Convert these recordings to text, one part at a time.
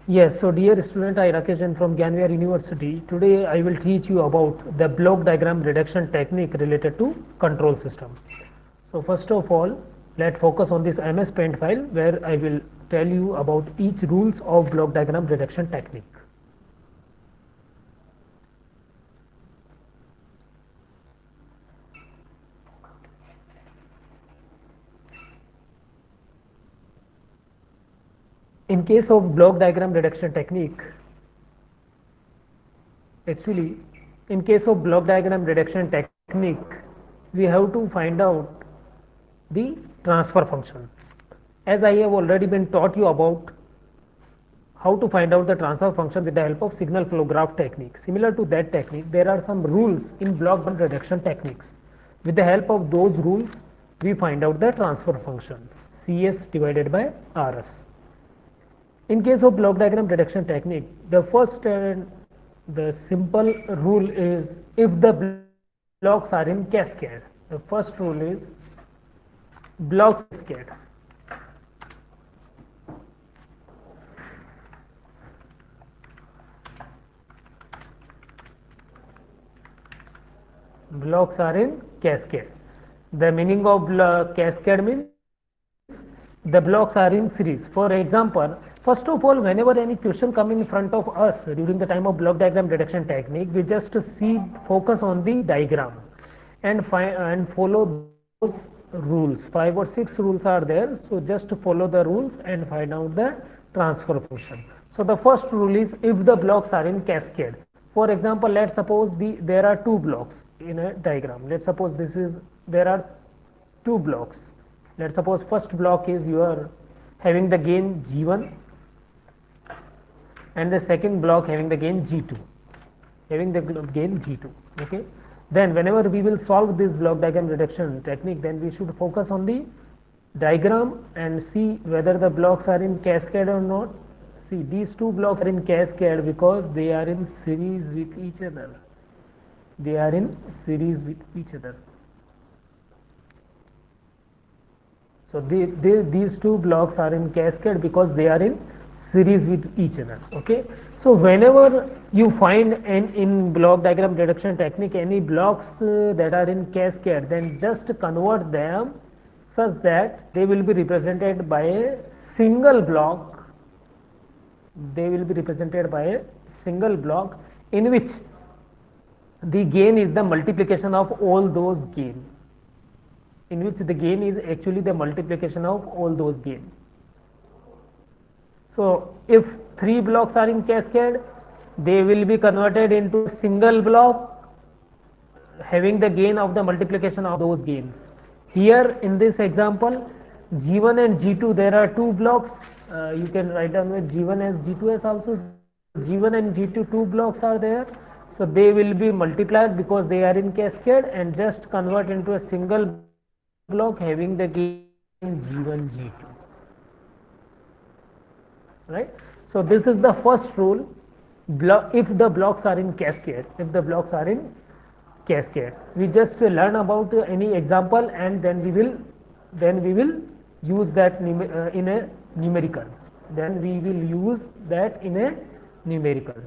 Yes, so dear student, I Rakesh Jain from Gyanviyar University. Today I will teach you about the block diagram reduction technique related to control system. So first of all, let's focus on this MS Paint file where I will tell you about each rules of block diagram reduction technique. In case of block diagram reduction technique, actually, in case of block diagram reduction technique, we have to find out the transfer function. As I have already been taught you about how to find out the transfer function with the help of signal flow graph technique. Similar to that technique, there are some rules in block diagram reduction techniques. With the help of those rules, we find out the transfer function Cs divided by Rs. In case of block diagram reduction technique, the first and the simple rule is if the blocks are in cascade. The first rule is blocks cascade. Blocks are in cascade. The meaning of cascade means the blocks are in series. For example, first of all, whenever any question come in front of us during the time of block diagram reduction technique, we just focus on the diagram and follow those rules. 5 or 6 rules are there, so just follow the rules and find out the transfer function. So the first rule is if the blocks are in cascade. For example, let's suppose there are 2 blocks in a diagram. Let's suppose there are 2 blocks. Let's suppose first block is you are having the gain G1 and the second block having the gain G2, okay. Then whenever we will solve this block diagram reduction technique, then we should focus on the diagram and see whether the blocks are in cascade or not. See, these 2 blocks are in cascade because they are in series with each other. So these 2 blocks are in cascade because they are in series with each other, okay. So whenever you find in block diagram reduction technique any blocks that are in cascade, then just convert them such that they will be represented by a single block. In which the gain is the multiplication of all those gain. So if 3 blocks are in cascade, they will be converted into a single block having the gain of the multiplication of those gains. Here in this example, G1 and G2, there are 2 blocks. You can write down with G1 as G2 as also. G1 and G2 2 blocks are there. So they will be multiplied because they are in cascade and just convert into a single block having the gain G1, G2. Right. So this is the first rule. If the blocks are in cascade, we just learn about any example and then we will use that in a numerical.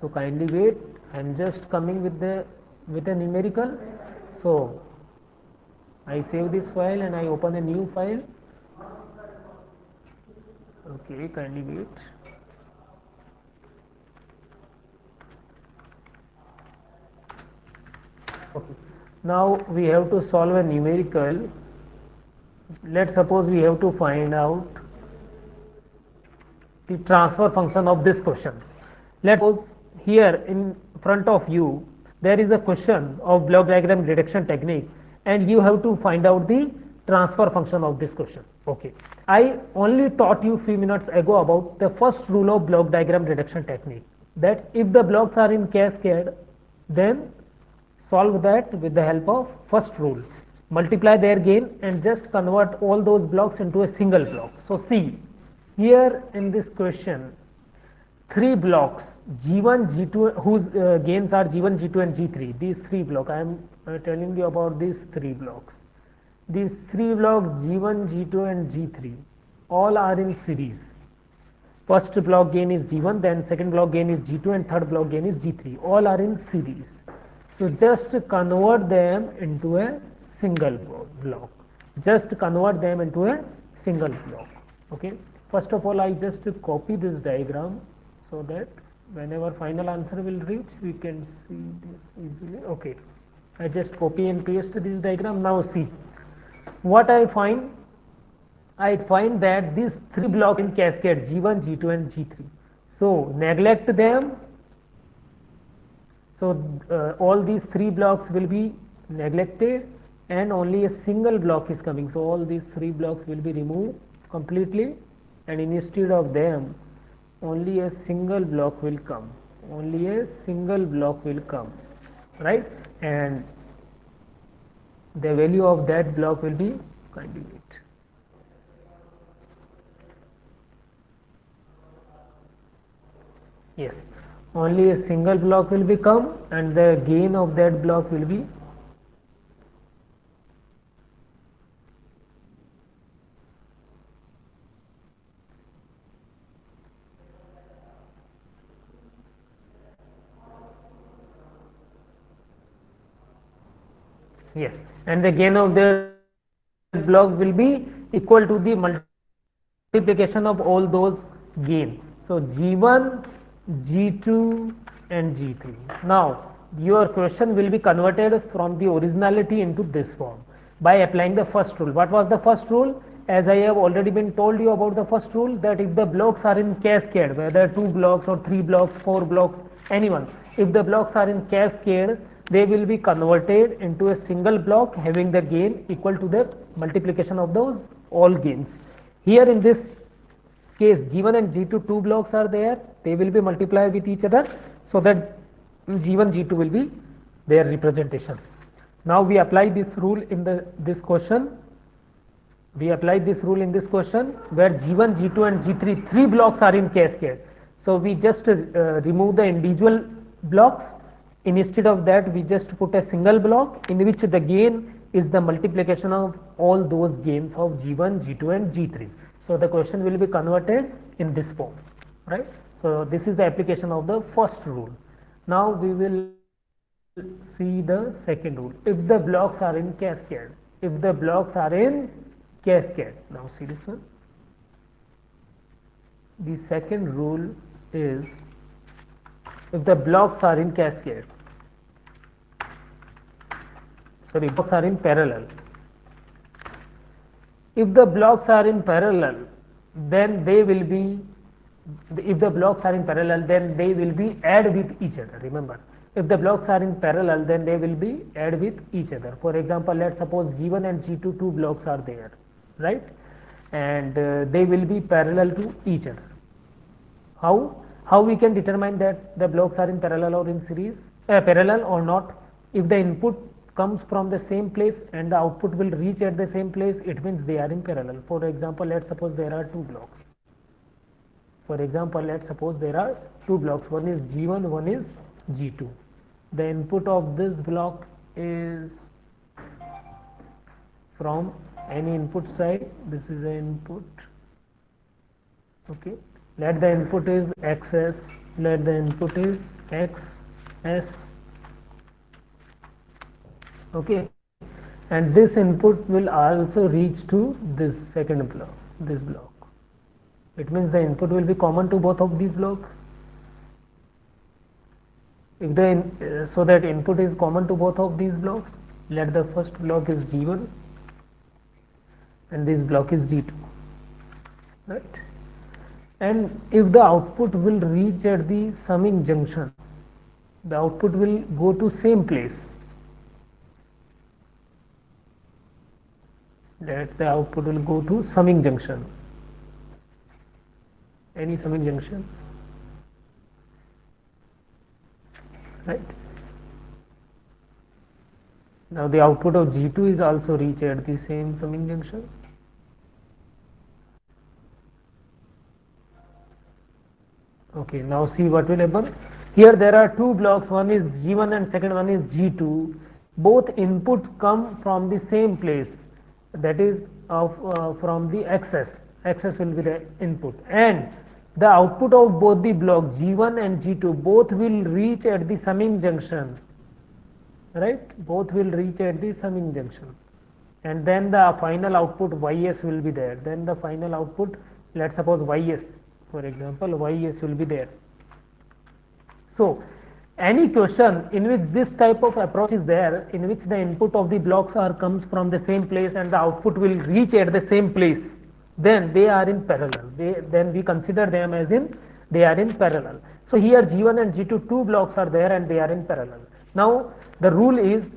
So kindly wait. I am just coming with a numerical. So I save this file and I open a new file. Okay, kindly wait. Okay, now we have to solve a numerical. Let's suppose we have to find out the transfer function of this question. Let's suppose here in front of you there is a question of block diagram reduction technique and you have to find out the transfer function of this question. Okay, I only taught you few minutes ago about the first rule of block diagram reduction technique, that if the blocks are in cascade, then solve that with the help of first rule. Multiply their gain and just convert all those blocks into a single block. So see, here in this question, 3 blocks G1, G2 whose gains are G1, G2 and G3. These 3 blocks, I am telling you about these 3 blocks. These 3 blocks G1, G2 and G3 all are in series. First block gain is G1, then second block gain is G2, and third block gain is G3. All are in series. So just convert them into a single block. Just convert them into a single block. Okay. First of all, I just copy this diagram so that whenever final answer will reach, we can see this easily. Okay. I just copy and paste this diagram. Now see what I find. I find that these three blocks in cascade G1, G2 and G3. So neglect them. So all these three blocks will be neglected and only a single block is coming. So all these three blocks will be removed completely, and instead of them only a single block will come. Only a single block will come, right? And the value of that block will be conjugate. Yes, only a single block will become, and the gain of that block will be yes, and the gain of the block will be equal to the multiplication of all those gain. So G1, G2 and G3. Now your question will be converted from the originality into this form by applying the first rule. What was the first rule? As I have already been told you about the first rule, that if the blocks are in cascade, whether 2 blocks or 3 blocks, 4 blocks, anyone, if the blocks are in cascade, they will be converted into a single block having the gain equal to the multiplication of those all gains. Here in this case G1 and G2 two blocks are there, they will be multiplied with each other, so that G1 G2 will be their representation. Now we apply this rule in this question. We apply this rule in this question where G1, G2 and G3 three blocks are in cascade. So we just remove the individual blocks. Instead of that, we just put a single block in which the gain is the multiplication of all those gains of G1, G2 and G3. So the question will be converted in this form, right? So this is the application of the first rule. Now we will see the second rule. If the blocks are in cascade, if the blocks are in cascade. Now see this one. The second rule is if the blocks are in cascade, sorry, blocks are in parallel. If the blocks are in parallel, then they will be, if the blocks are in parallel, then they will be add with each other. Remember, if the blocks are in parallel, then they will be add with each other. For example, let's suppose G1 and G2 two blocks are there, right? And they will be parallel to each other. How we can determine that the blocks are in parallel or in series, parallel or not? If the input comes from the same place and the output will reach at the same place, it means they are in parallel. For example, let's suppose there are two blocks. For example, let's suppose there are two blocks. One is G1, one is G2. The input of this block is from any input side. This is the input. Okay. Let the input is XS. Let the input is XS. Okay, and this input will also reach to this second block, this block. It means the input will be common to both of these blocks. If the so that input is common to both of these blocks, let the first block is G1 and this block is G2, right? And if the output will reach at the summing junction, the output will go to same place. That the output will go to summing junction, any summing junction, right? Now the output of G2 is also reached at the same summing junction. Okay, now see what will happen. Here there are two blocks, one is G1 and second one is G2. Both inputs come from the same place, that is from the XS. XS will be the input, and the output of both the block G1 and G2 both will reach at the summing junction, right? Both will reach at the summing junction, and then the final output Ys will be there. Then the final output, let's suppose Ys, for example, Ys will be there. So any question in which this type of approach is there, in which the input of the blocks are comes from the same place and the output will reach at the same place, then they are in parallel. Then we consider them as in they are in parallel. So here G1 and G2 two blocks are there and they are in parallel. Now the rule is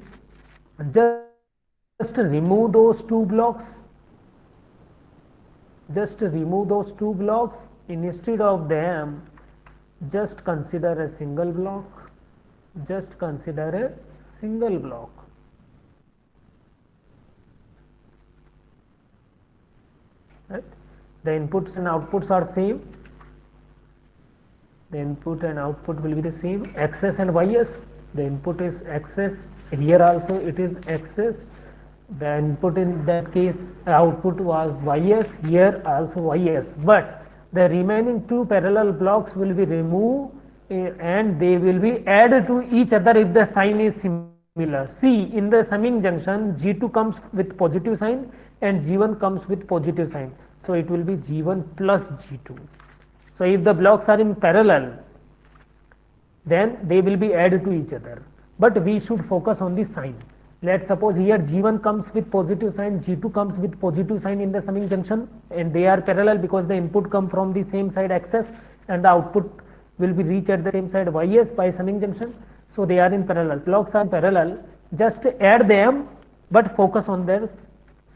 just remove those two blocks. Just remove those two blocks. Instead of them, just consider a single block. Just consider a single block. Right? The inputs and outputs are same. The input and output will be the same. Xs and Ys. The input is Xs. Here also it is Xs. The input in that case output was Ys. Here also Ys. But the remaining two parallel blocks will be removed and they will be added to each other if the sign is similar. See, in the summing junction G2 comes with positive sign and G1 comes with positive sign. So it will be G1 plus G2. So if the blocks are in parallel, then they will be added to each other. But we should focus on the sign. Let's suppose here G1 comes with positive sign, G2 comes with positive sign in the summing junction, and they are parallel because the input come from the same side Xs and the output will be reached at the same side Ys by summing junction. So they are in parallel. Blocks are parallel. Just add them, but focus on their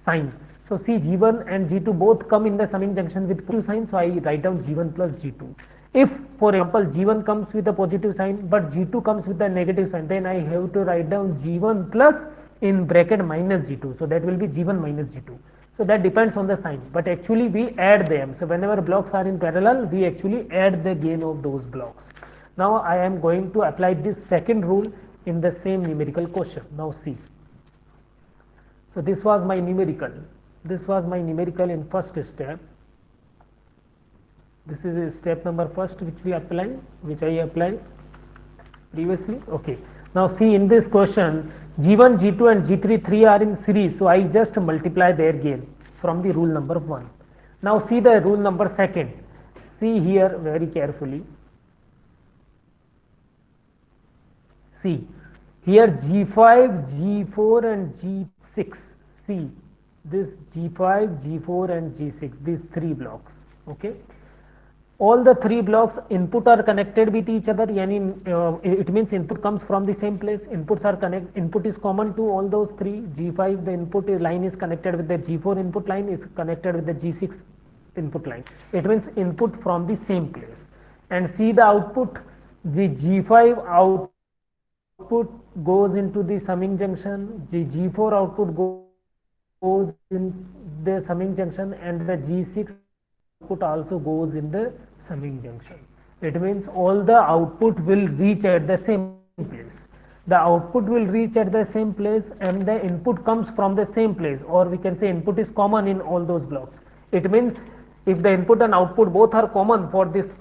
sign. So see, G1 and G2 both come in the summing junction with positive sign. So I write down G1 plus G2. If, for example, G1 comes with a positive sign, but G2 comes with a negative sign, then I have to write down G1 plus in bracket minus G2. So that will be G1 minus G2. So that depends on the sign, but actually we add them. So whenever blocks are in parallel, we actually add the gain of those blocks. Now I am going to apply this second rule in the same numerical question. Now see. So this was my numerical. This was my numerical in first step. This is step number first which I applied previously. Okay. Now see, in this question G1, G2 and G3 three are in series. So I just multiply their gain from the rule number 1. Now see the rule number 2. See here very carefully. See here G5, G4 and G6. See this G5, G4 and G6, these three blocks. Okay. All the three blocks input are connected with each other. It means input comes from the same place. Input is common to all those three. G5, the input line is connected with the G4 input line is connected with the G6 input line. It means input from the same place. And see the output. The G5 output goes into the summing junction. The G4 output goes in the summing junction, and the G6 output also goes in the summing junction. It means all the output will reach at the same place. The output will reach at the same place and the input comes from the same place, or we can say input is common in all those blocks. It means if the input and output both are common for this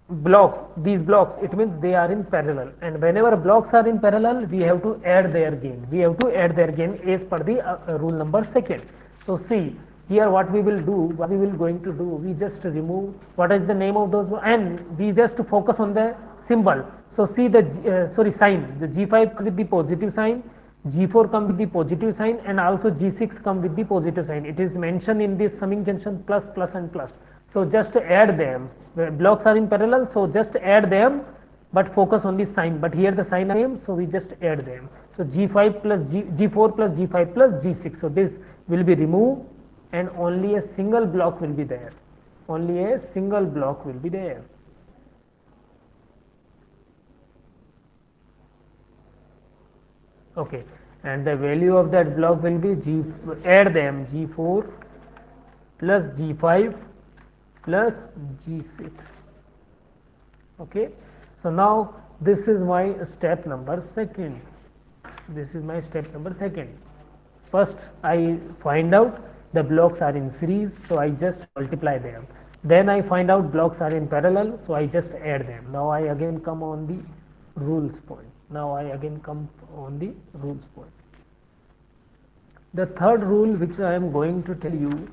these blocks, it means they are in parallel. And whenever blocks are in parallel, we have to add their gain. We have to add their gain as per the rule number 2. So see, here what we will do, we just remove what is the name of those, and we just focus on the symbol. So see the sign. The G5 with the positive sign, G4 come with the positive sign, and also G6 come with the positive sign. It is mentioned in this summing junction plus, plus and plus. So just add them. The blocks are in parallel, so just add them, but focus on the sign. But here the sign name, so we just add them. So G5 plus G4 plus G5 plus G6. So this will be removed, and only a single block will be there. Only a single block will be there. Okay, and the value of that block will be add them G4 plus G5 plus G6. Okay, so now this is my step number 2. This is my step number 2. First I find out the blocks are in series, so I just multiply them. Then I find out blocks are in parallel, so I just add them. Now I again come on the rules point. Now I again come on the rules point. The third rule which I am going to tell you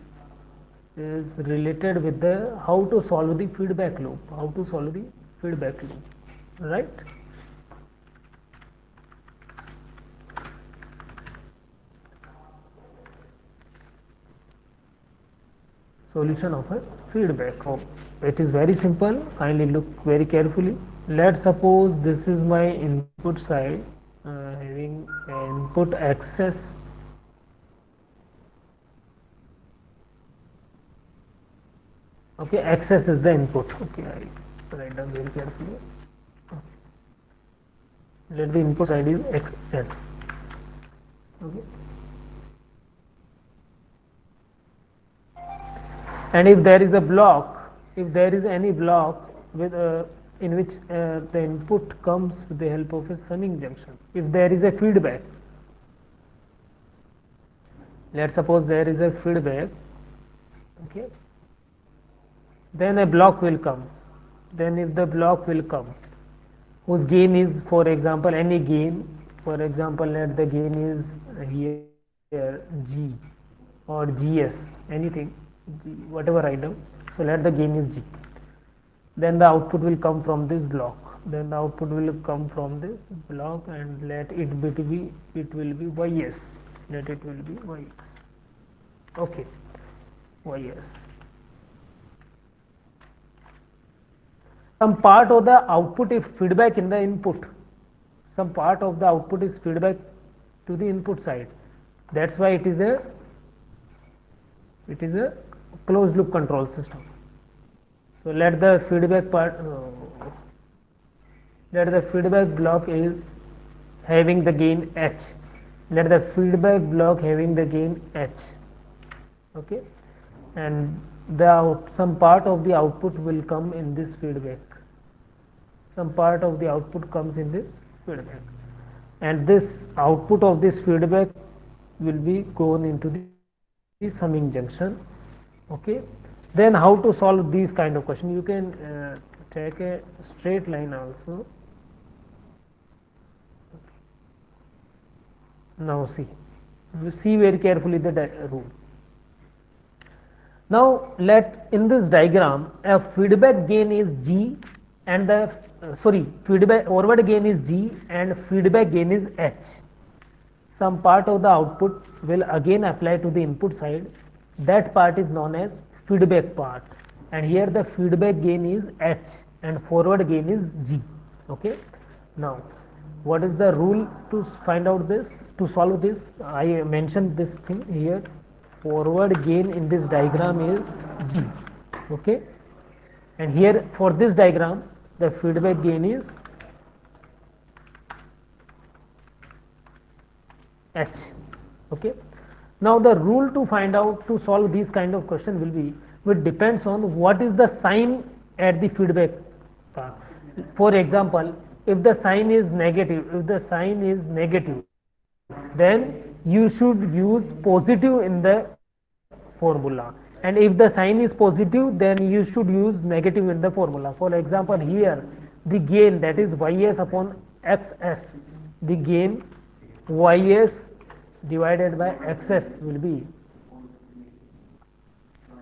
is related with the how to solve the feedback loop. How to solve the feedback loop, right? Solution of a feedback. So it is very simple. Kindly look very carefully. Let's suppose this is my input side having input access. Okay, access is the input. Okay, I write down very carefully. Let the input side is XS. Okay. And if there is a block, if there is any block with in which the input comes with the help of a summing junction, if there is a feedback, let's suppose there is a feedback, okay, then a block will come. Then if the block will come whose gain is, for example, any gain, for example, let the gain is here G or GS, anything, G, whatever I do, so let the gain is G. Then the output will come from this block. Then the output will come from this block, and let it be YS. Let it will be YS. Okay, YS. Some part of the output is feedback in the input. Some part of the output is feedback to the input side. That's why it is a closed loop control system. So let the feedback part, let the feedback block is having the gain H. Let the feedback block having the gain H. Okay, and some part of the output will come in this feedback. Some part of the output comes in this feedback, and this output of this feedback will be gone into the summing junction. Okay, then how to solve these kind of questions? You can take a straight line also. Now see very carefully the rule. Now let in this diagram a feedback gain is G and the feedback forward gain is G and feedback gain is H. Some part of the output will again apply to the input side. That part is known as feedback part, and here the feedback gain is H and forward gain is G. Okay. Now what is the rule to find out this, to solve this? I mentioned this thing here. Forward gain in this diagram is G. Okay, and here for this diagram the feedback gain is H. Okay, now the rule to find out, to solve these kind of question will be, which depends on what is the sign at the feedback part. For example, if the sign is negative, then you should use positive in the formula, and if the sign is positive, then you should use negative in the formula. For example, here the gain, that is YS upon XS, the gain YS divided by XS will be,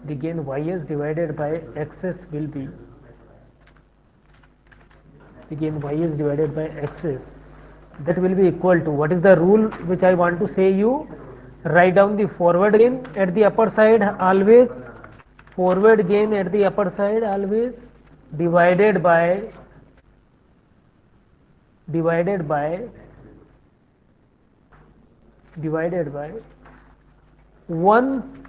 the gain YS divided by XS will be, the gain YS divided by XS, that will be equal to, what is the rule which I want to say you? Write down the forward gain at the upper side always, forward gain at the upper side always, divided by 1.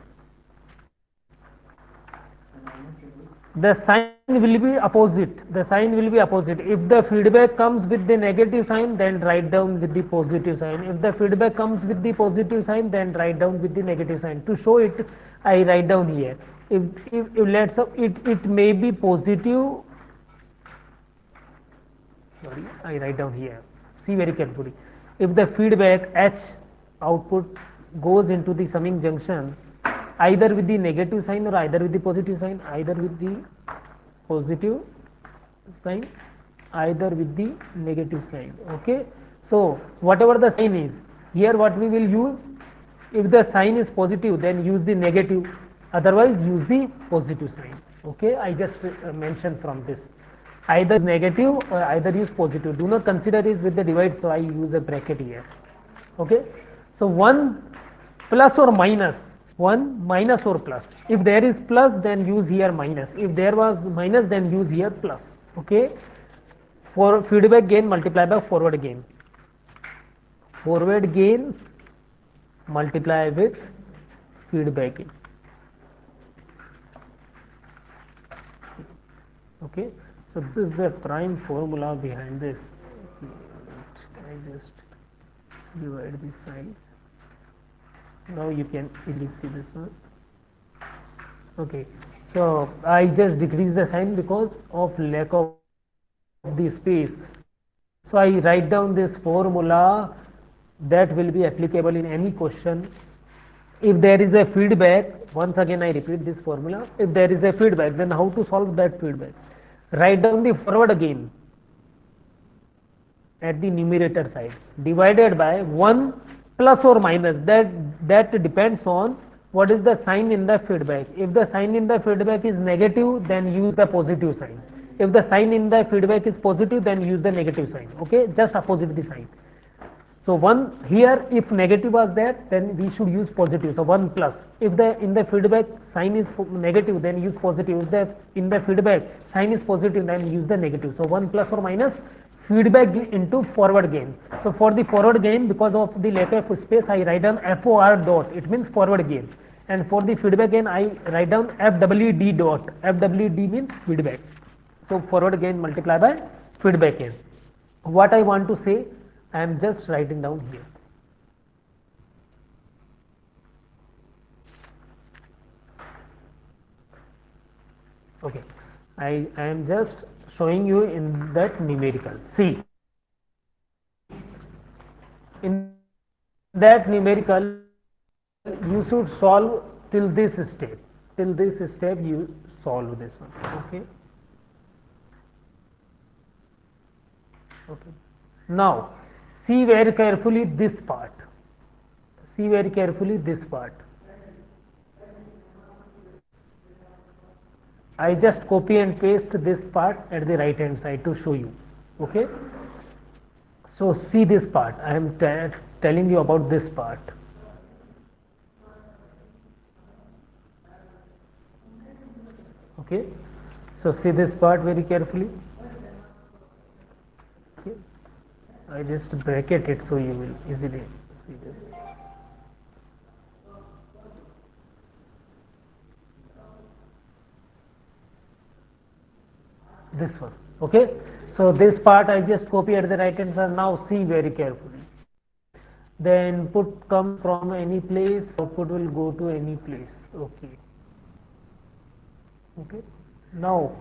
The sign will be opposite. The sign will be opposite. If the feedback comes with the negative sign, then write down with the positive sign. If the feedback comes with the positive sign, then write down with the negative sign. To show it, I write down here. If let's say it may be positive. Sorry, I write down here. See very carefully. If the feedback H output goes into the summing junction, either with the negative sign or either with the positive sign, either with the positive sign, either with the negative sign. Okay, so whatever the sign is, here what we will use, if the sign is positive then use the negative, otherwise use the positive sign. Okay, I just mentioned from this, either negative or either use positive. Do not consider it with the divide, so I use a bracket here. Okay, so 1 plus or minus, 1 minus or plus. If there is plus then use here minus, if there was minus then use here plus. Okay, for feedback gain multiply by forward gain, forward gain multiply with feedback gain. Okay, so this is the prime formula behind this. I just divide this side. Now you can easily see this one. Okay, so I just decrease the sign because of lack of the space. So I write down this formula that will be applicable in any question. If there is a feedback, once again I repeat this formula, if there is a feedback, then how to solve that feedback? Write down the forward gain at the numerator side divided by 1 plus or minus, that depends on what is the sign in the feedback. If the sign in the feedback is negative, then use the positive sign. If the sign in the feedback is positive, then use the negative sign. Okay, just opposite the sign. So 1 here, if negative was there, then we should use positive. So 1 plus. If the in the feedback sign is negative, then use positive. If the in the feedback sign is positive, then use the negative. So 1 plus or minus feedback into forward gain. So for the forward gain, because of the lack of space, I write down FOR dot. It means forward gain. And for the feedback gain, I write down FWD dot. FWD means feedback. So forward gain multiply by feedback gain. What I want to say, I am just writing down here. Okay, I am just showing you in that numerical. See, in that numerical you should solve till this step. Till this step you solve this one. Okay. Okay. Now see very carefully this part. See very carefully this part. I just copy and paste this part at the right hand side to show you. Okay. So see this part. I am telling you about this part. Okay. So see this part very carefully. Okay. I just bracket it so you will easily see this. This one. Okay. So this part I just copy at the right hand side. Now see very carefully. The input comes from any place, output will go to any place. Okay. Okay. Now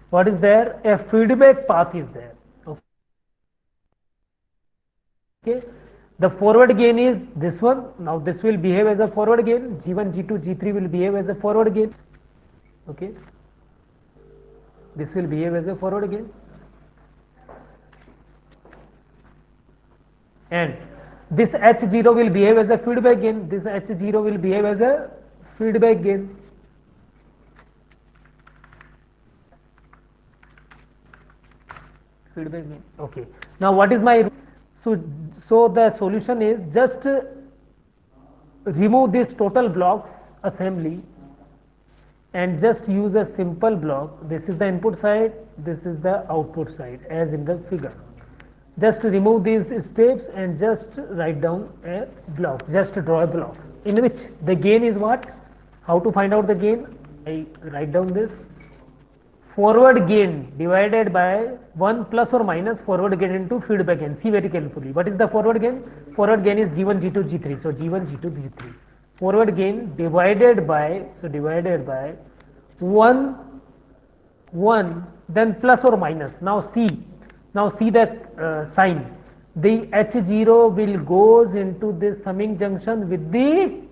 what is there? A feedback path is there. Okay. The forward gain is this one. Now this will behave as a forward gain. G1, G2, G3 will behave as a forward gain. Okay. This will behave as a forward gain. And this H0 will behave as a feedback gain. This H0 will behave as a feedback gain. Feedback gain. Okay. Now what is my so the solution is just remove this total blocks assembly and just use a simple block. This is the input side, this is the output side as in the figure. Just remove these steps and just write down a block, just draw a block in which the gain is what? How to find out the gain? I write down this. Forward gain divided by 1 plus or minus forward gain into feedback gain. See very carefully. What is the forward gain? Forward gain is G1, G2, G3. So G1, G2, G3. Forward gain divided by, so divided by 1, then plus or minus. Now see that sign. The H0 will goes into this summing junction with the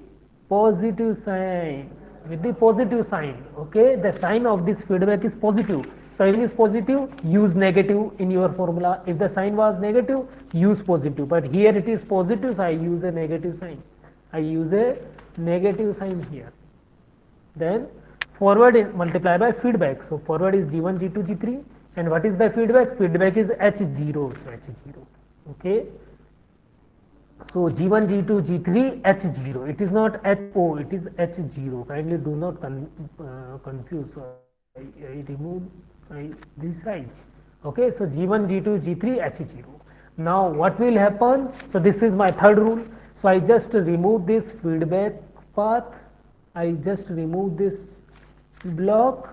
positive sign, with the positive sign. Okay, the sign of this feedback is positive. So if it is positive, use negative in your formula. If the sign was negative, use positive. But here it is positive, so I use a negative sign. I use a negative sign here. Then forward multiply by feedback. So forward is G1, G2, G3. And what is the feedback? Feedback is H0. So H0. Okay. So G1, G2, G3, H0. It is not HO, it is H0. Kindly do not confuse. So I remove this side. Okay, so G1, G2, G3, H0. Now what will happen? So this is my third rule. So I just remove this feedback path. I just remove this block.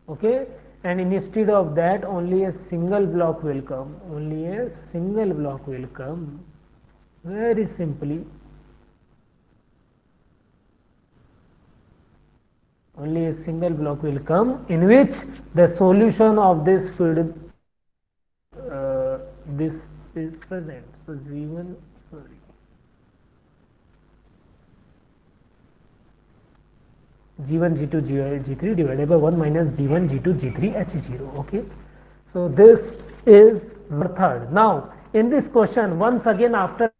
Okay, and instead of that only a single block will come, only a single block will come, very simply, only a single block will come in which the solution of this field this is present. So G1, sorry, G1, G2, G3 divided by 1 minus G1, G2, G3, H0. Okay. So this is method. Now in this question, once again after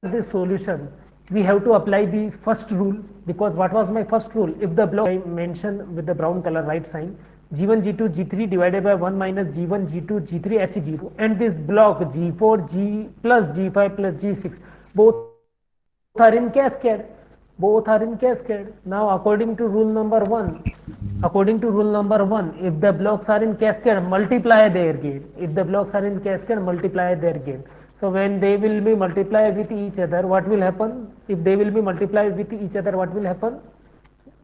this solution, we have to apply the first rule, because what was my first rule? If the block I mentioned with the brown color right sign, G1, G2, G3 divided by 1 minus G1, G2, G3, H0, and this block G4, G plus G5 plus G6, both are in cascade. Both are in cascade. Now according to rule number 1, if the blocks are in cascade, multiply their gain. If the blocks are in cascade, multiply their gain. So when they will be multiplied with each other, what will happen? If they will be multiplied with each other, what will happen?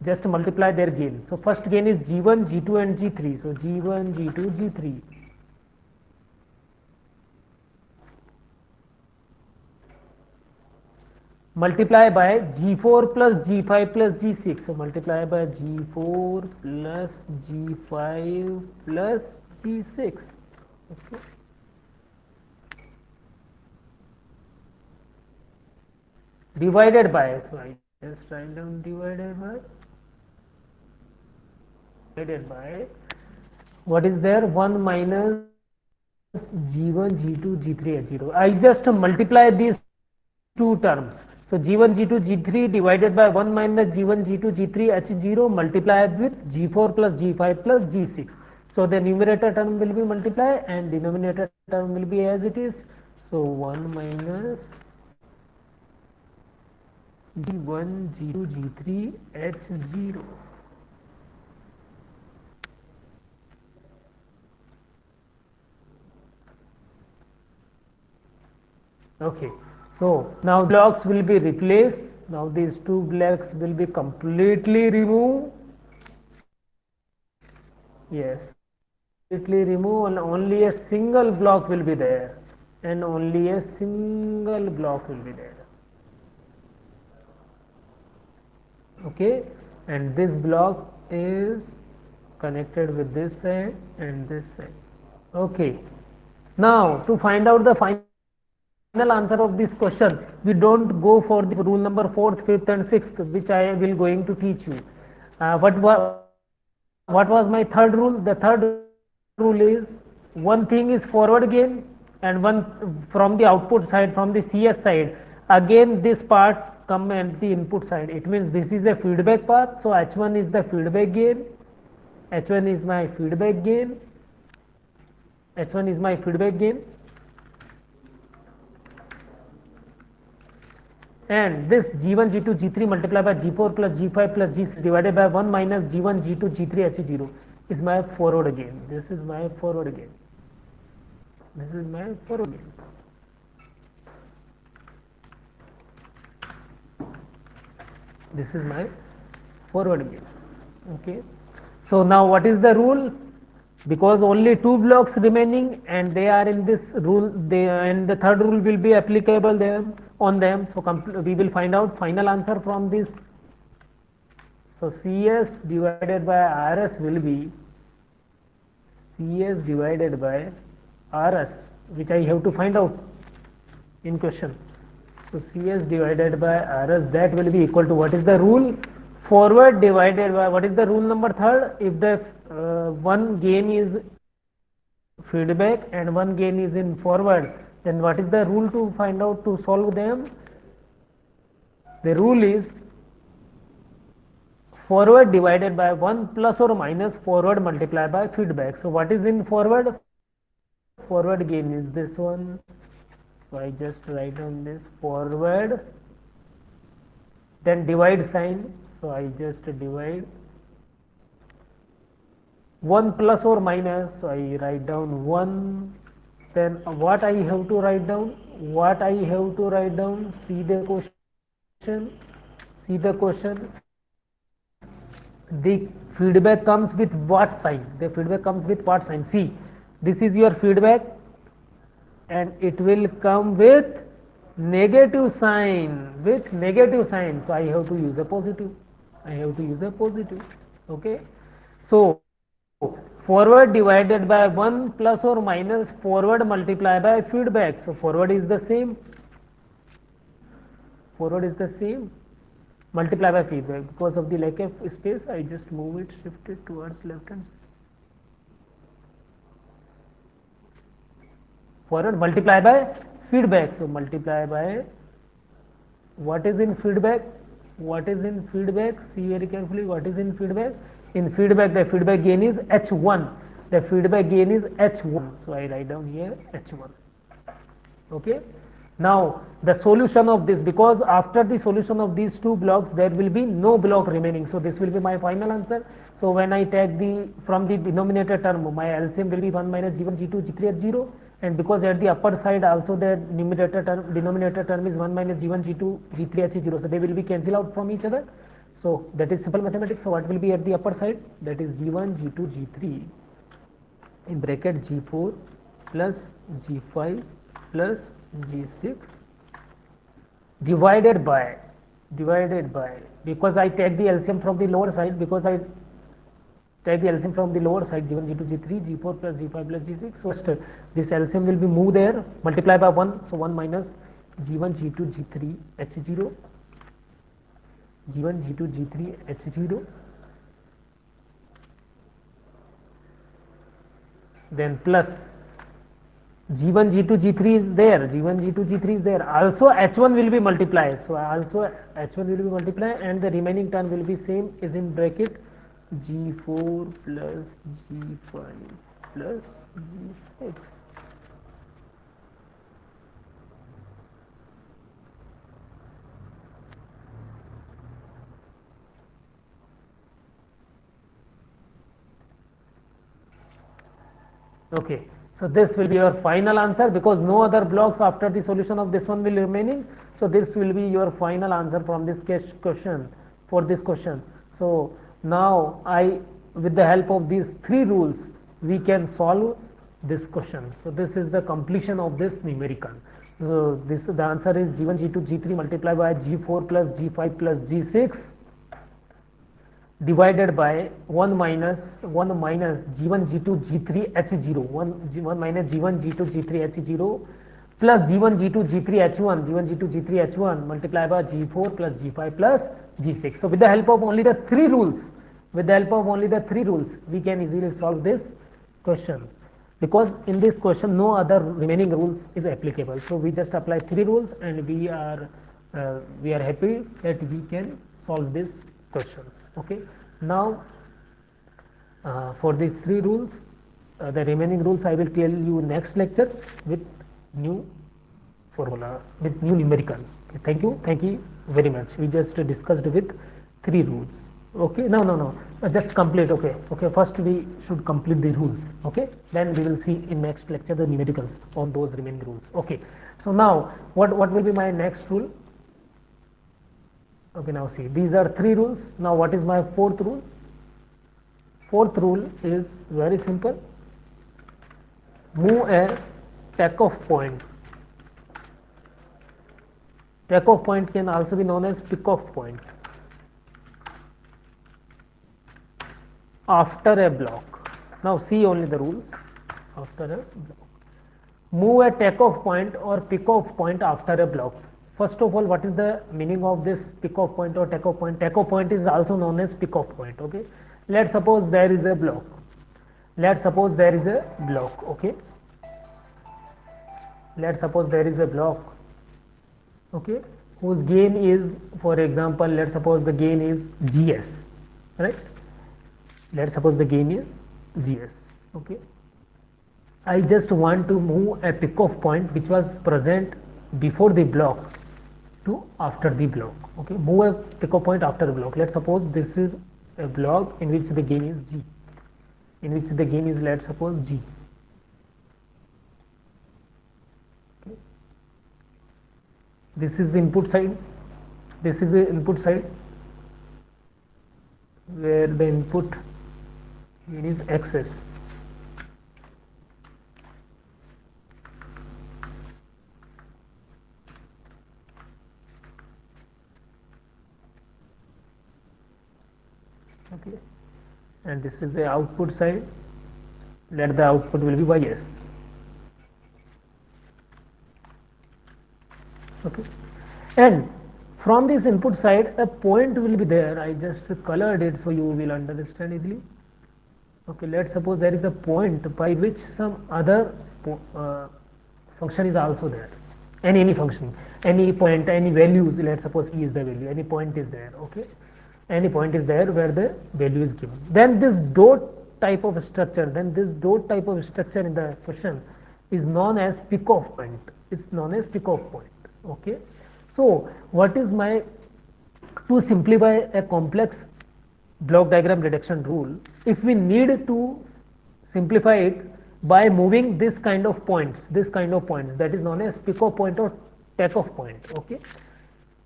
Just multiply their gain. So first gain is G1, G2 and G3. So G1, G2, G3. Multiply by G4 plus G5 plus G6. So multiply by G4 plus G5 plus G6. Okay. Divided by, so I just write down divided by, what is there? 1 minus G1, G2, G3, H0. I just multiply these two terms. So G1, G2, G3 divided by 1 minus G1, G2, G3, H0 multiplied with G4 plus G5 plus G6. So the numerator term will be multiplied and denominator term will be as it is. So 1 minus G1, G2, G3, H0. Okay. So now blocks will be replaced. Now these two blocks will be completely removed. Yes, completely removed, and only a single block will be there. And only a single block will be there. Okay, and this block is connected with this side and this side. Okay. Now to find out the final answer of this question, we don't go for the rule number 4th, 5th and 6th, which I will going to teach you. What was my third rule? The third rule is, one thing is forward gain and one from the output side, from the CS side, again this part come at the input side. It means this is a feedback path. So H1 is the feedback gain. H1 is my feedback gain. H1 is my feedback gain. And this G1, G2, G3 multiplied by G4 plus G5 plus G6 divided by 1 minus G1, G2, G3, H0 is my forward gain. This is my forward gain. This is my forward gain. This is my forward gain. Okay. So now what is the rule? Because only two blocks remaining and they are in this rule, and the third rule will be applicable there on them. So we will find out final answer from this. So CS divided by RS will be CS divided by RS, which I have to find out. in question. So CS divided by RS, that will be equal to, what is the rule? Forward divided by, what is the rule number third? If the one gain is feedback and one gain is in forward, then what is the rule to find out to solve them? The rule is forward divided by 1 plus or minus forward multiplied by feedback. So what is in forward? Forward gain is this one. So I just write down this forward, then divide sign. So I just divide 1 plus or minus. So I write down 1. Then what I have to write down? What I have to write down? See the question. See the question. The feedback comes with what sign? The feedback comes with what sign? See, this is your feedback and it will come with negative sign, with negative sign. So I have to use a positive. I have to use a positive. Okay. So forward divided by 1 plus or minus forward multiplied by feedback. So forward is the same. Forward is the same. Multiply by feedback. Because of the lack of space, I just move it, shift it towards left hand side. Forward multiply by feedback. So multiply by, what is in feedback? What is in feedback? See very carefully, what is in feedback? In feedback, the feedback gain is H1. The feedback gain is H1. So I write down here H1. Okay. Now the solution of this, because after the solution of these two blocks there will be no block remaining, so this will be my final answer. So when I take the from the denominator term, my LCM will be 1 minus G1 G2 G3 at 0, and because at the upper side also the denominator term is 1 minus G1 G2 G3 at 0, so they will be cancel out from each other. So that is simple mathematics. So what will be at the upper side? That is G1 G2 G3 in bracket G4 plus G5 plus G6 divided by, because I take the LCM from the lower side, because I take the LCM from the lower side, G1 G2 G3 G4 plus G5 plus G6. So this LCM will be moved there, multiply by 1, so 1 minus G1 G2 G3 H0, G1 G2 G3 H0, then plus G1 G2 G3 is there, G1 G2 G3 is there, also H1 will be multiplied. So also H1 will be multiplied and the remaining term will be same, is in bracket G4 plus G5 plus G6. Okay. So this will be your final answer, because no other blocks after the solution of this one will remaining. So this will be your final answer from this question, for this question. So now with the help of these three rules, we can solve this question. So this is the completion of this numerical. So the answer is G1 G2 G3 multiplied by G4 plus G5 plus G6 divided by 1 minus G1 G2 G3 H0, 1 minus G1 G2 G3 H0 plus G1 G2 G3 H1, G1 G2 G3 H1 multiplied by G4 plus G5 plus G6. So with the help of only the three rules, we can easily solve this question, because in this question no other remaining rules is applicable. So we just apply three rules and we are happy that we can solve this question. Okay. Now for these three rules, the remaining rules I will tell you next lecture with new formulas, with new numerical. Okay, thank you very much. We just discussed with three rules. Okay, no, just complete. Okay, first we should complete the rules. Okay, then we will see in next lecture the numericals on those remaining rules. Okay, so now what will be my next rule? Okay, now see, these are three rules. Now what is my fourth rule? Fourth rule is very simple. Move a takeoff point. Takeoff point can also be known as pickoff point after a block. Now see only the rules after a block. move a takeoff point or pick off point after a block. First of all, what is the meaning of this pick off point or takeoff point? Takeoff point is also known as pick off point. Okay, let's suppose there is a block. Let's suppose there is a block. Okay, let's suppose there is a block. Okay, whose gain is, for example, let's suppose the gain is GS, right? Let's suppose the gain is GS. Okay, I just want to move a pick off point which was present before the block to after the block. Okay, move a pick off point after the block. Let's suppose this is a block in which the gain is G, in which the gain is, let's suppose, G. Okay. This is the input side, this is the input side where the input here is XS. Okay, and this is the output side. Let the output will be YS. Okay, and from this input side a point will be there. I just colored it so you will understand easily. Okay, let's suppose there is a point by which some other function is also there, and any function, any point, any values. Let's suppose E is the value, any point is there. Okay, any point is there where the value is given. Then this dot type of structure, in the question is known as pick off point. It's known as pick off point. Okay, so what is my, to simplify a complex block diagram reduction rule, if we need to simplify it by moving this kind of points, that is known as pick off point or takeoff point. Okay,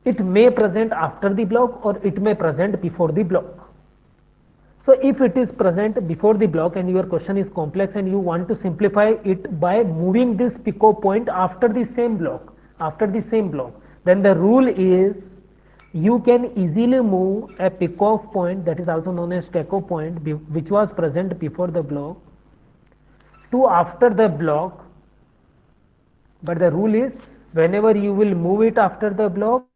it may present after the block or it may present before the block. So if it is present before the block and your question is complex and you want to simplify it by moving this pick off point after the same block, then the rule is you can easily move a pick off point, that is also known as takeoff point, which was present before the block, to after the block. But the rule is whenever you will move it after the block,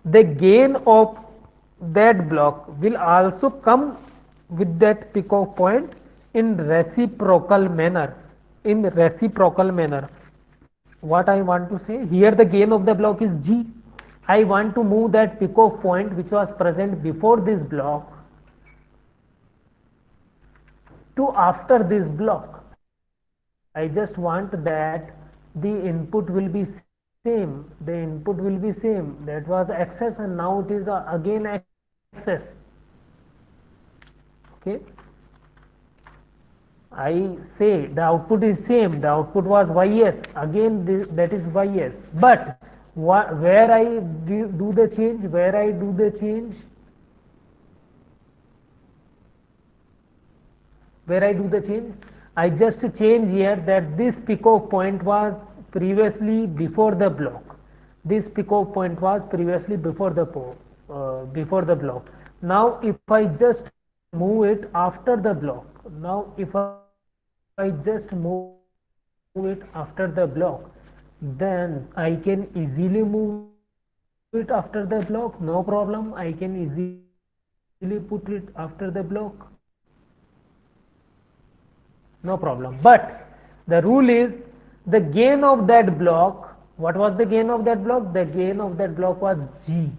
the gain of that block will also come with that pick off point in reciprocal manner. What I want to say here, the gain of the block is G. I want to move that pick off point which was present before this block to after this block. I just want that the input will be same, that was XS and now it is again XS. Okay, I say the output is same, the output was YS, again that is YS, but where I do the change, I just change here that this pick off point was previously before the block. Now if I just move it after the block, then I can easily move it after the block, no problem. I can easily put it after the block, no problem. But the rule is the gain of that block. What was the gain of that block? The gain of that block was G.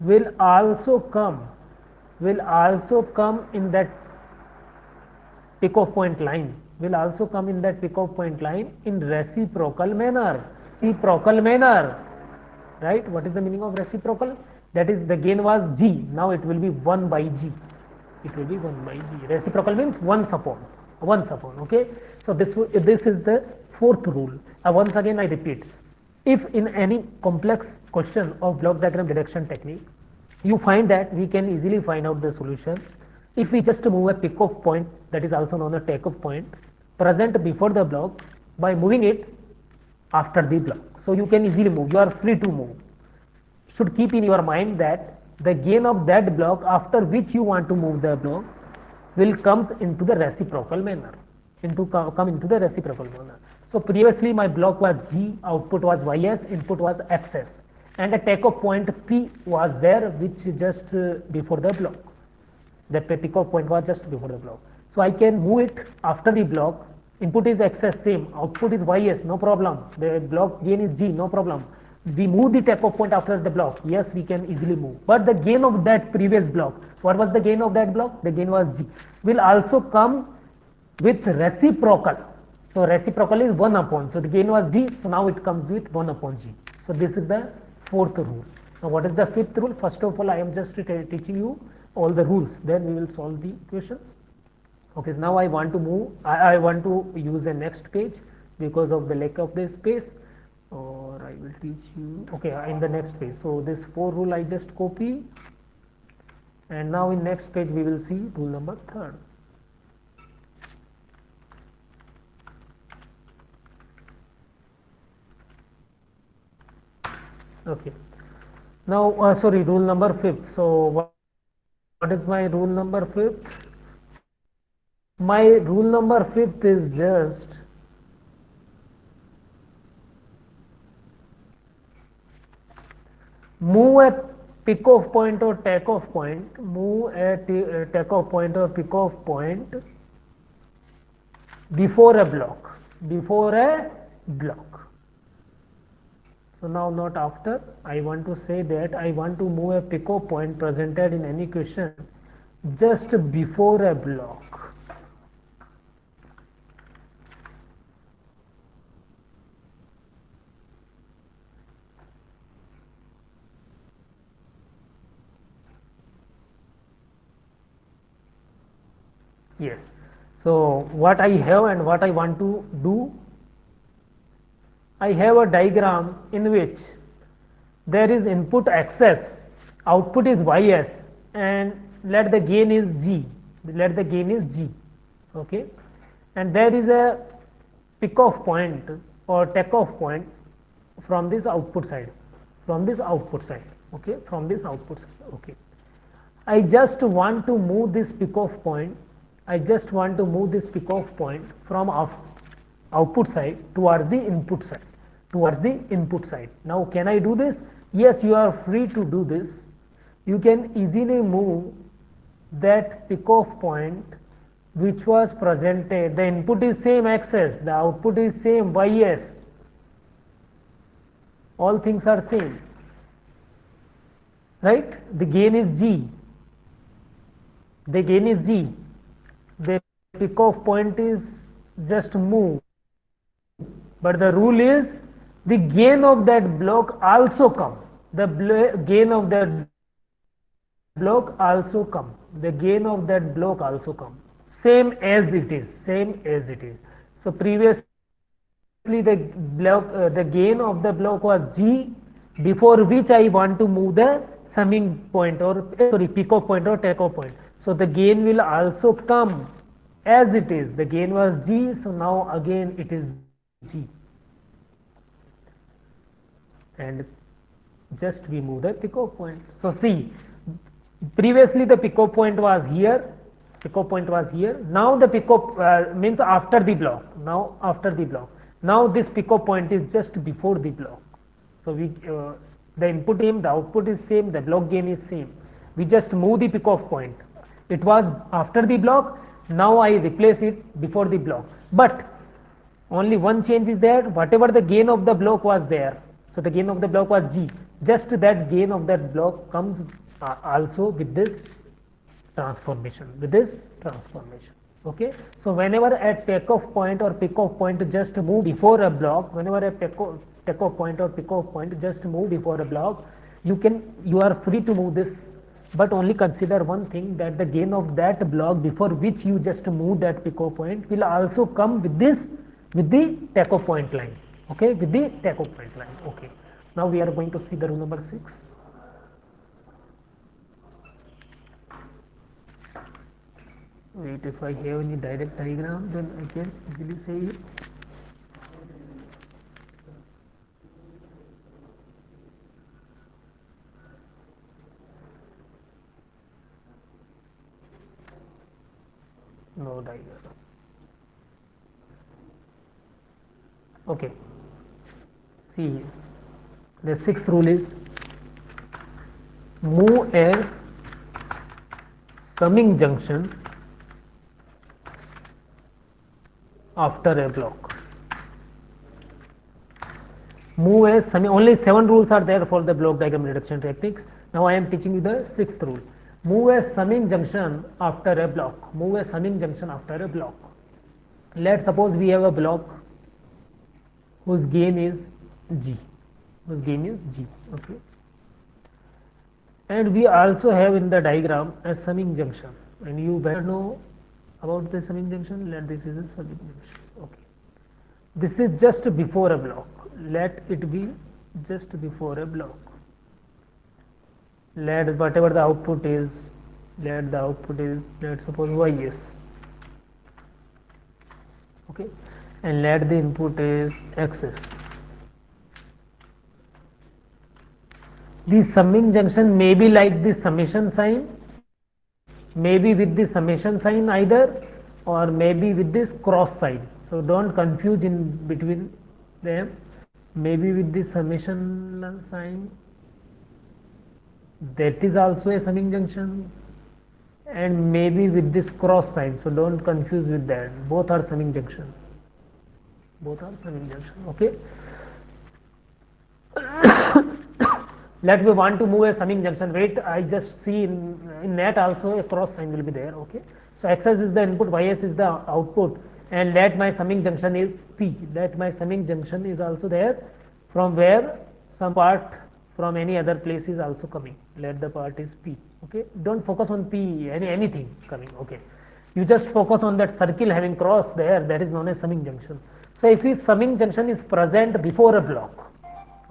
Will also come in that pick off point line, in reciprocal manner. Right? What is the meaning of reciprocal? That is, the gain was G, now it will be 1 by G. Reciprocal means once upon. Okay, so this is the fourth rule. Once again I repeat, if in any complex question of block diagram reduction technique you find that we can easily find out the solution if we just move a pick off point, that is also known as takeoff point, present before the block, by moving it after the block. So you can easily move, you are free to move. Should keep in your mind that the gain of that block after which you want to move the block will comes into the reciprocal manner. come into the reciprocal manner. So previously my block was G, output was Ys, input was Xs, and a takeoff point P was there, which just before the block. That takeoff point was just before the block. So I can move it after the block. Input is Xs, same. Output is Ys, no problem. The block gain is G, no problem. We move the takeoff point after the block. Yes, we can easily move. But the gain of that previous block, what was the gain of that block? The gain was G. Will also come with reciprocal. So reciprocal is 1 upon. So the gain was G. So now it comes with 1 upon G. So this is the fourth rule. Now what is the fifth rule? First of all, I am just teaching you all the rules. Then we will solve the questions. Okay, so now I want to move. I want to use the next page because of the lack of the space. Or I will teach you. Okay, in the next page. So this 4 rule I just copy. And now in next page we will see rule number 3rd. Okay. Now, sorry, rule number 5th. So, what is my rule number 5th? My rule number 5th is just move a pick-off point or take-off point, move a take-off point or pick-off point before a block, So now not after. I want to say that I want to move a pick-off point presented in any question just before a block. Yes. So what I have and what I want to do, I have a diagram in which there is input Xs, output is Ys, and let the gain is G. Okay, and there is a pick-off point or take-off point from this output side. Okay, from this output side. Okay, I just want to move this pick-off point. From output side towards the input side. Now can I do this? Yes, you are free to do this. You can easily move that pick-off point which was presented. The input is same Xs, the output is same Ys. All things are same, right? The gain is G. The pick-off point is just move. But the rule is the gain of that block also come. The gain of that block also come. Same as it is. So previously the gain of the block was G, before which I want to move the summing point or pick-off point or take-off point. So the gain will also come as it is. The gain was G, so now again it is G. And just we move the pick-off point. So see, previously the pick-off point was here. Now the pick-off means after the block. Now this pick-off point is just before the block. So we the input same, the output is same, the block gain is same. We just move the pick-off point. It was after the block. Now I replace it before the block. But only one change is there. Whatever the gain of the block was there. So the gain of the block was G. Just that gain of that block comes also with this transformation. Okay. So whenever a takeoff point or pick-off point just move before a block, takeoff point or pick-off point just move before a block, you are free to move this, but only consider one thing, that the gain of that block before which you just move that pick-off point will also come with the takeoff point line. Okay, with the takeoff point line. Okay. Now we are going to see the rule number 6. Wait, if I have any direct diagram, then I can easily say it. No diagram. Okay, see, the sixth rule is move a summing junction after a block. Move a summing, only 7 rules are there for the block diagram reduction techniques. Now I am teaching you the sixth rule. Move a summing junction after a block. Move a summing junction after a block. Let's suppose we have a block whose gain is G. Whose gain is G. Okay. And we also have in the diagram a summing junction. And you better know about the summing junction. Let this is a summing junction. Okay. This is just before a block. Let it be just before a block. Let whatever the output is, let the output is, let's suppose ys. Okay, and let the input is xs. The summing junction may be like the summation sign, maybe with the summation sign either, or maybe with this cross sign. So don't confuse in between them. Maybe with the summation sign, that is also a summing junction, and maybe with this cross sign. So don't confuse with that. Both are summing junction. Both are summing junction. Okay. Let me want to move a summing junction. Wait, I just see in net also a cross sign will be there. Okay. So xs is the input, ys is the output, and let my summing junction is p. Let my summing junction is also there, from where some part from any other place is also coming. Let the part is p. Okay. Don't focus on p, anything coming. Okay. You just focus on that circle having cross there. That is known as summing junction. So if the summing junction is present before a block,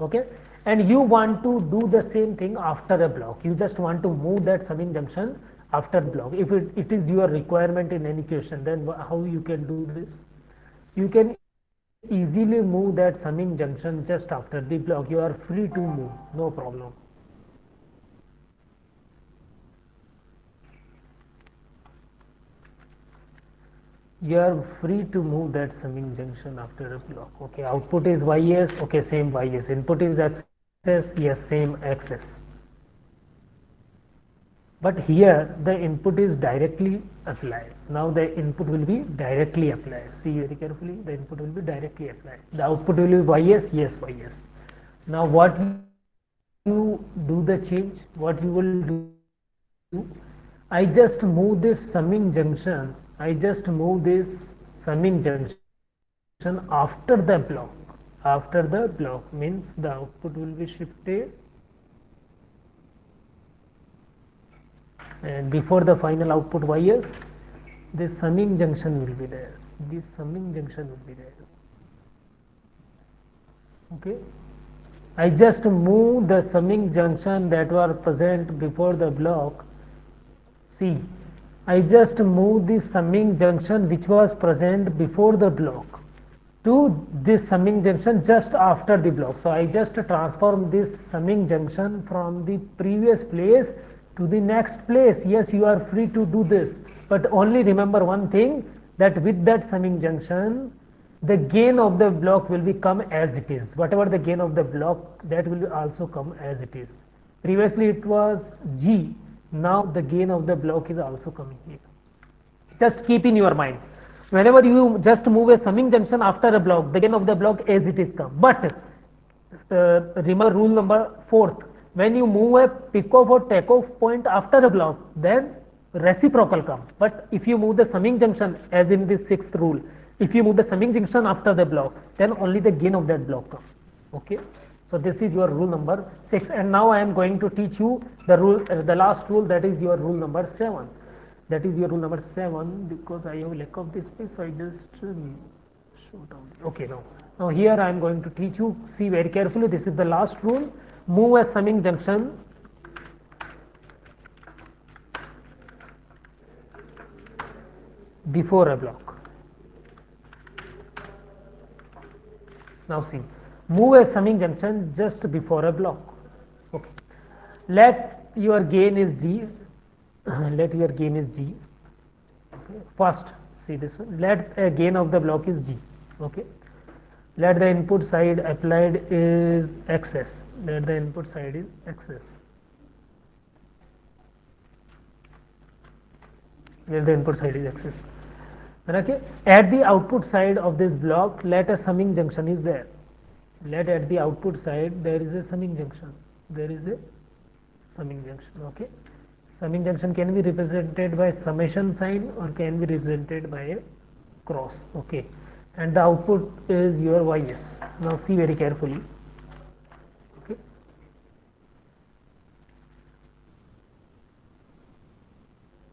okay, and you want to do the same thing after a block, you just want to move that summing junction after block. If it is your requirement in any question, then how you can do this? You can easily move that summing junction just after the block. You are free to move, no problem. You are free to move that summing junction after a block. Okay, output is ys. Okay, same ys. Input is xs. Yes, same xs. But here the input is directly applied. Now the input will be directly applied. See very carefully. The input will be directly applied. The output will be ys. Yes, ys. Now what you do the change? What you will do? I just move this summing junction. I just move this summing junction after the block. After the block means the output will be shifted, and before the final output ys, this summing junction will be there. This summing junction will be there. Okay. I just move the summing junction that were present before the block. See, I just move this summing junction which was present before the block to this summing junction just after the block. So I just transform this summing junction from the previous place to the next place. Yes, you are free to do this, but only remember one thing, that with that summing junction, the gain of the block will become as it is. Whatever the gain of the block, that will also come as it is. Previously it was G. Now the gain of the block is also coming here. Just keep in your mind, whenever you just move a summing junction after a block, the gain of the block as it is come. But remember rule number 4th, when you move a pick-off or take-off point after a block, then reciprocal come. But if you move the summing junction, as in this 6th rule, if you move the summing junction after the block, then only the gain of that block come. Okay. So this is your rule number 6, and now I am going to teach you the rule, the last rule, that is your rule number 7. That is your rule number 7. Because I have lack of this space, so I just show down. Okay, now here I am going to teach you. See very carefully. This is the last rule. Move a summing junction before a block. Now see. Move a summing junction just before a block. Okay. Let your gain is G. Let your gain is G. Okay. First, see this one. Let a gain of the block is G. Okay. let the input side applied is xs, let the input side is xs, let the input side is xs. Okay, at the output side of this block, let a summing junction is there, let at the output side there is a summing junction, there is a summing junction. Okay, summing junction can be represented by summation sign or can be represented by a cross. Okay, and the output is your ys. Now see very carefully. Okay,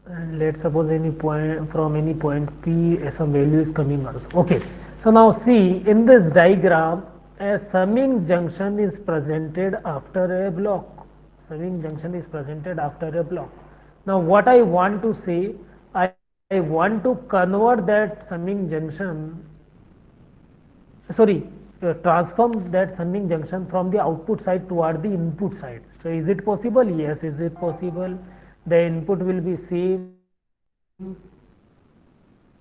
and let's suppose any point, from any point p some value is coming also. Okay, so now see in this diagram a summing junction is presented after a block, summing junction is presented after a block. Now what I want to say, I want to convert that summing junction, sorry, transform that summing junction from the output side toward the input side. So is it possible? Yes, is it possible? The input will be same,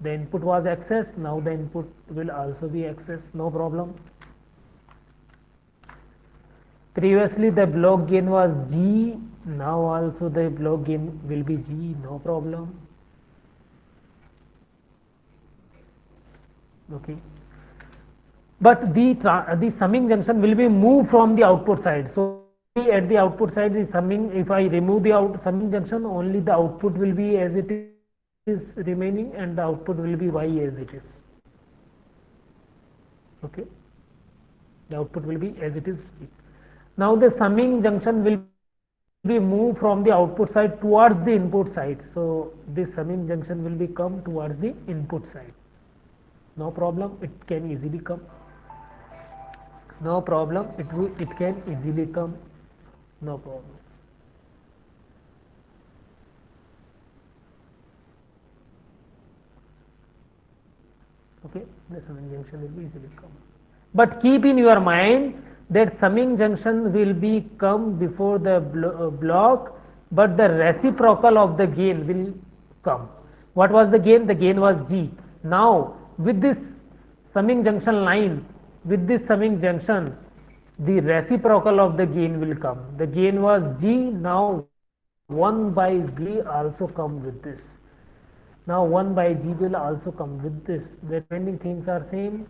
the input was xs, now the input will also be xs, no problem. Previously the block gain was g, now also the block gain will be g, no problem. Okay, but the summing junction will be moved from the output side. So at the output side the summing, if I remove the summing junction, only the output will be as it is remaining and the output will be y as it is. Okay, the output will be as it is. Now the summing junction will be moved from the output side towards the input side. So this summing junction will be come towards the input side. No problem, it can easily come. No problem, it can easily come. No problem. Okay, the summing junction will be easily come. But keep in your mind that summing junction will be come before the block, but the reciprocal of the gain will come. What was the gain? The gain was g. Now with this summing junction line, with this summing junction, the reciprocal of the gain will come. The gain was g, now 1 by g also come with this. Now 1 by g will also come with this. The remaining things are same.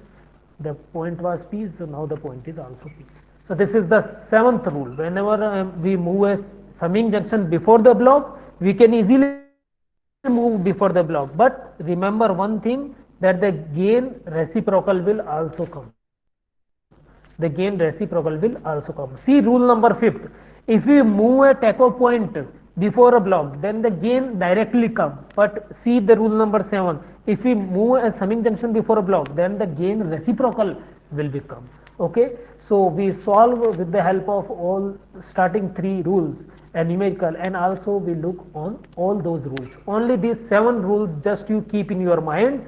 The point was p, so now the point is also p. So this is the seventh rule. Whenever we move a summing junction before the block, we can easily move before the block. But remember one thing, that the gain reciprocal will also come. The gain reciprocal will also come. See rule number 5th. If we move a takeoff point before a block, then the gain directly come. But see the rule number 7. If we move a summing junction before a block, then the gain reciprocal will become. Okay, so we solve with the help of all starting 3 rules and numerical, and also we look on all those rules. Only these 7 rules just you keep in your mind.